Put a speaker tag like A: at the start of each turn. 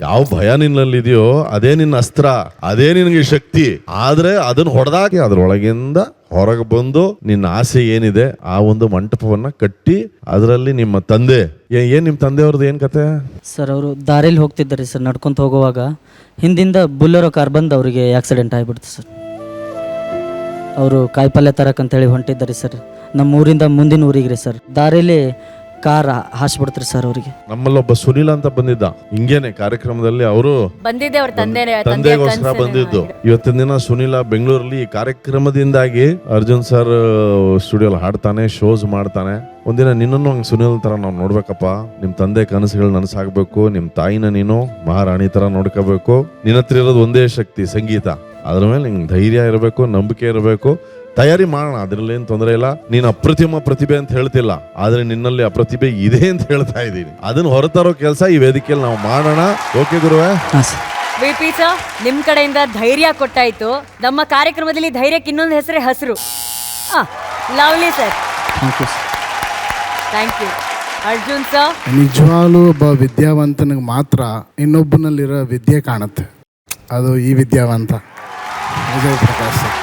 A: ಯಾವ ಭಯ ನಿನ್ನಲ್ಲಿದೆಯೋ ಅದೇ ನಿನ್ನ ಅಸ್ತ್ರ, ಅದೇ ನಿನಗೆ ಶಕ್ತಿ. ಆದ್ರೆ ಅದನ್ನ ಹೊಡೆದಾಕಿ ಅದ್ರೊಳಗಿಂದ ಹೊರಗೆ ಬಂದು ನಿನ್ನ ಆಸೆ ಏನಿದೆ ಆ ಒಂದು ಮಂಟಪವನ್ನ ಕಟ್ಟಿ ಅದರಲ್ಲಿ ನಿಮ್ಮ ತಂದೆ ಏನ್ ನಿಮ್ಮ ತಂದೆಯವ್ರದ್ದು ಏನ್ ಕತೆ
B: ಸರ್? ಅವರು ದಾರಿಯಲ್ಲಿ ಹೋಗ್ತಿದ್ದಾರೆ ಸರ್, ನಡ್ಕೊಂತ ಹೋಗುವಾಗ ಹಿಂದಿಂದ ಬುಲ್ಲರೋ ಕಾರ್ ಬಂದು ಅವರಿಗೆ ಆಕ್ಸಿಡೆಂಟ್ ಆಗಿಬಿಡ್ತು ಸರ್. ಅವರು ಕಾಯಿಪಲ್ಯ ತರಕಂತೇಳಿ ಹೊಂಟಿದ್ದಾರೆ ಸರ್, ನಮ್ಮ ಊರಿಂದ ಮುಂದಿನ ಊರಿಗೆ ರೀ ಸರ್. ದಾರಿಯಲ್ಲಿ ಕಾರ್ ಹಾಸ್ಬಿಡ್ತಾರೆ ಸರ್ ಅವರಿಗೆ.
A: ನಮ್ಮಲ್ಲೊಬ್ಬ ಸುನಿಲ್ ಅಂತ ಬಂದಿದ್ದ ಹಿಂಗೇನೆ ಕಾರ್ಯಕ್ರಮದಲ್ಲಿ, ಅವರು
C: ಬಂದಿದ್ದೆ ಅವ್ರ
A: ತಂದೆಗೋಸ್ಕರ ಬಂದಿದ್ದು. ಇವತ್ತಿನ ದಿನ ಸುನಿಲ ಬೆಂಗಳೂರಲ್ಲಿ ಈ ಕಾರ್ಯಕ್ರಮದಿಂದಾಗಿ ಅರ್ಜುನ್ ಸರ್ ಸ್ಟುಡಿಯೋಲ್ ಹಾಡ್ತಾನೆ, ಶೋಸ್ ಮಾಡ್ತಾನೆ. ಒಂದಿನ ನಿನ್ನನ್ನು ಹಂಗೆ ಸುನಿಲ್ ತರ ನಾವು ನೋಡ್ಬೇಕಪ್ಪ, ನಿಮ್ ತಂದೆ ಕನಸುಗಳು ನನಸಾಗಬೇಕು, ನಿಮ್ ತಾಯಿನ ನೀನು ಮಹಾರಾಣಿ ತರ ನೋಡ್ಕೋಬೇಕು. ನಿನ್ನ ಹತ್ರ ಇರೋದು ಒಂದೇ ಶಕ್ತಿ, ಸಂಗೀತ. ಅದ್ರ ಮೇಲೆ ನಿಂಗೆ ಧೈರ್ಯ ಇರಬೇಕು, ನಂಬಿಕೆ ಇರಬೇಕು, ತಯಾರಿ ಮಾಡೋಣ. ಅದ್ರಲ್ಲೇನು ತೊಂದರೆ ಇಲ್ಲ. ನೀನು ಅಪ್ರತಿಮ ಪ್ರತಿಭೆ ಅಂತ ಹೇಳ್ತಿಲ್ಲ, ಆದ್ರೆ ನಿನ್ನಲ್ಲಿ ಅಪ್ರತಿಭೆ ಇದೆ ಅಂತ ಹೇಳ್ತಾ ಇದ್ದೀನಿ. ಅದನ್ನ ಹೊರತರೋ ಕೆಲಸ ಈ ವೇದಿಕೆಯಲ್ಲಿ ನಾವು ಮಾಡೋಣ. ಓಕೆ ಗುರುವೇ?
C: ವಿಪಿ ಸರ್, ನಿಮ್ ಕಡೆಯಿಂದ ಧೈರ್ಯ ಕೊಟ್ಟಾಯ್ತು. ನಮ್ಮ ಕಾರ್ಯಕ್ರಮದಲ್ಲಿ ಧೈರ್ಯಕ್ಕೆ ಇನ್ನೊಂದು ಹೆಸರೇ ಹಸಿರು. Lovely sir,
B: thank you sir.
C: Thank you. Arjun sir,
D: ನಿಜವಾಗ್ಲೂ ಒಬ್ಬ ವಿದ್ಯಾವಂತನಿಗೆ ಮಾತ್ರ ಇನ್ನೊಬ್ಬನಲ್ಲಿರೋ ವಿದ್ಯೆ ಕಾಣುತ್ತೆ. ಅದು ಈ ವಿದ್ಯಾವಂತ ವಿಜಯ್ ಪ್ರಕಾಶ್ ಸರ್.